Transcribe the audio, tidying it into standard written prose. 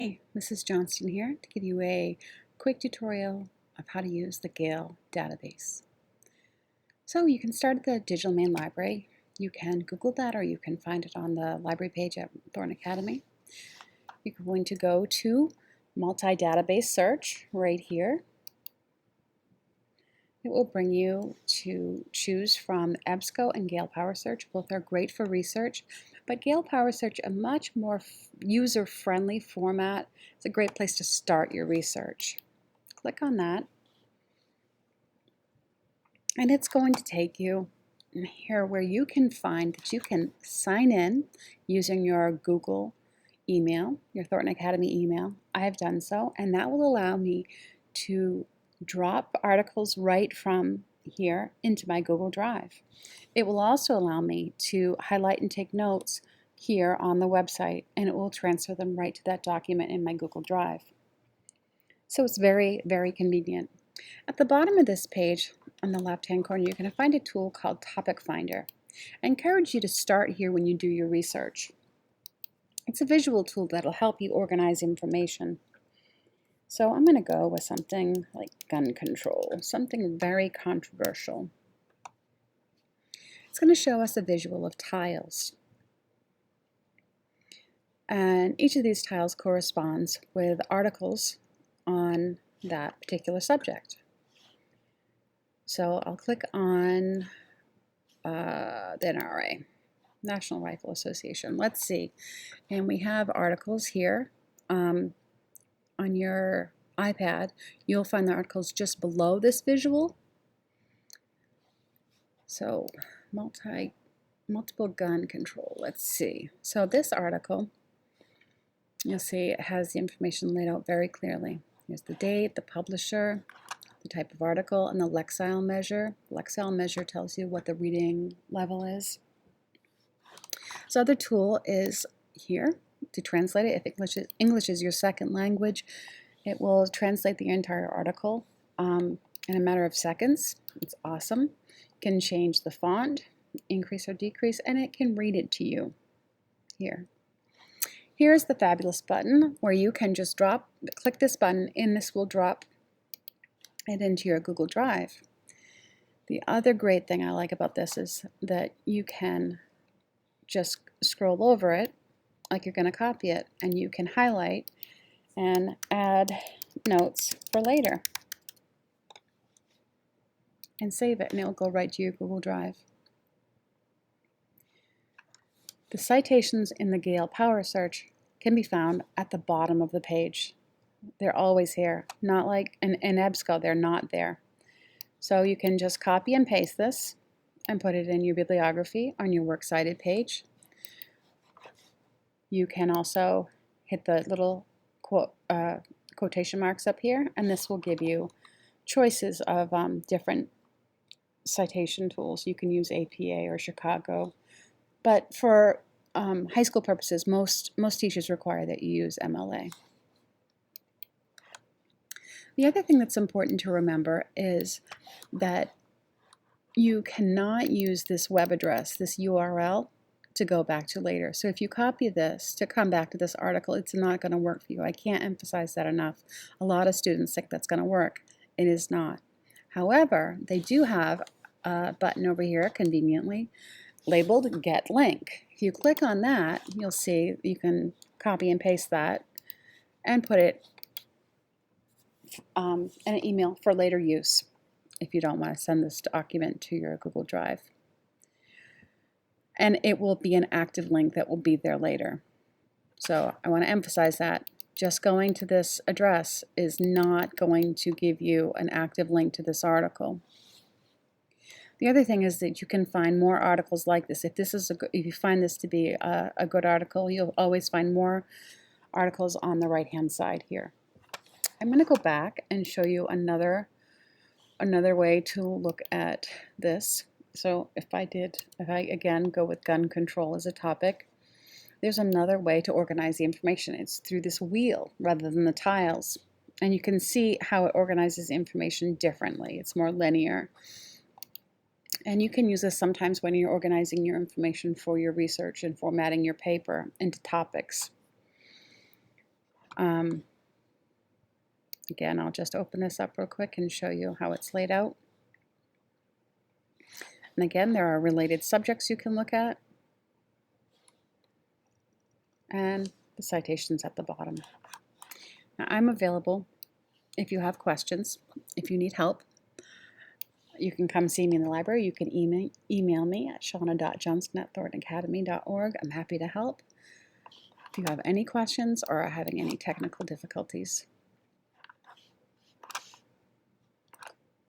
Hey, Mrs. Johnston here to give you a quick tutorial of how to use the Gale database. So you can start at the Digital Main Library. You can Google that or you can find it on the library page at Thornton Academy. You're going to go to multi-database search right here. It will bring you to choose from EBSCO and Gale Power Search. Both are great for research, but Gale Power Search, a much more user-friendly format. It's a great place to start your research. Click on that, and it's going to take you here where you can find that you can sign in using your Google email, your Thornton Academy email. I have done so, and that will allow me to drop articles right from here into my Google Drive. It will also allow me to highlight and take notes here on the website, and it will transfer them right to that document in my Google Drive. So it's very, very convenient. At the bottom of this page, on the left-hand corner, you're going to find a tool called Topic Finder. I encourage you to start here when you do your research. It's a visual tool that'll help you organize information. So I'm going to go with something like gun control, something very controversial. It's going to show us a visual of tiles. And each of these tiles corresponds with articles on that particular subject. So I'll click on the NRA, National Rifle Association. Let's see. And we have articles here. On your iPad, you'll find the articles just below this visual. So multiple gun control. Let's see. So this article, you'll see it has the information laid out very clearly. Here's the date, the publisher, the type of article, and the Lexile measure. The Lexile measure tells you what the reading level is. This other tool is here to translate it. If English is your second language, it will translate the entire article in a matter of seconds. It's awesome. You can change the font, increase or decrease, and it can read it to you here. Here's the fabulous button where you can just click this button, and this will drop it into your Google Drive. The other great thing I like about this is that you can just scroll over it like you're going to copy it, and you can highlight and add notes for later and save it, and it will go right to your Google Drive. The citations in the Gale Power Search can be found at the bottom of the page. They're always here, not like in EBSCO, they're not there. So you can just copy and paste this and put it in your bibliography on your works cited page. You can also hit the little quotation marks up here, and this will give you choices of different citation tools. You can use APA or Chicago, but for high school purposes, most teachers require that you use MLA. The other thing that's important to remember is that you cannot use this web address, this URL, to go back to later. So if you copy this to come back to this article, it's not going to work for you. I can't emphasize that enough. A lot of students think that's going to work. It is not. However, they do have a button over here conveniently labeled Get Link. If you click on that, you'll see you can copy and paste that and put it in an email for later use if you don't want to send this document to your Google Drive. And it will be an active link that will be there later. So I want to emphasize that. Just going to this address is not going to give you an active link to this article. The other thing is that you can find more articles like this. If you find this to be a good article, you'll always find more articles on the right-hand side here. I'm going to go back and show you another way to look at this. So if I again go with gun control as a topic, there's another way to organize the information. It's through this wheel rather than the tiles. And you can see how it organizes information differently. It's more linear. And you can use this sometimes when you're organizing your information for your research and formatting your paper into topics. Again, I'll just open this up real quick and show you how it's laid out. And again, there are related subjects you can look at, and the citations at the bottom. Now, I'm available if you have questions, if you need help. You can come see me in the library. You can email me at shauna.johnston@thorntonacademy.org. I'm happy to help. If you have any questions or are having any technical difficulties.